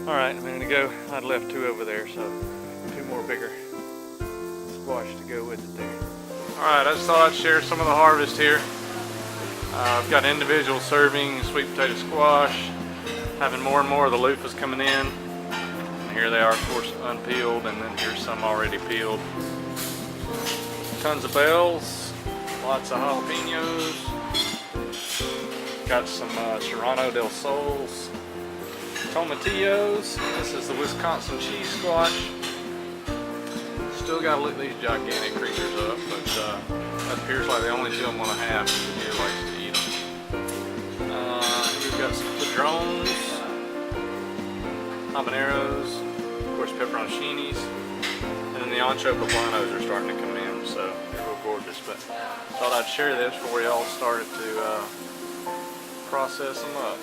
Alright, a minute ago I'd left 2 over there, so 2 more bigger squash to go with it there. Alright, I just thought I'd share some of the harvest here. I've got individual serving sweet potato squash, having more and more of the loofahs coming in. And here they are, of course, unpeeled, and then here's some already peeled. Tons of bells, lots of jalapenos. Got some Serrano del Sols, tomatillos. This is the Wisconsin cheese squash. Still got to look these gigantic creatures up, but that appears like they only do them on a half because the deer likes to eat them. We've got some padrones, habaneros, of course pepperoncinis, and then the ancho poblanos are starting to come in, so they're real gorgeous. But thought I'd share this before y'all started to process them up.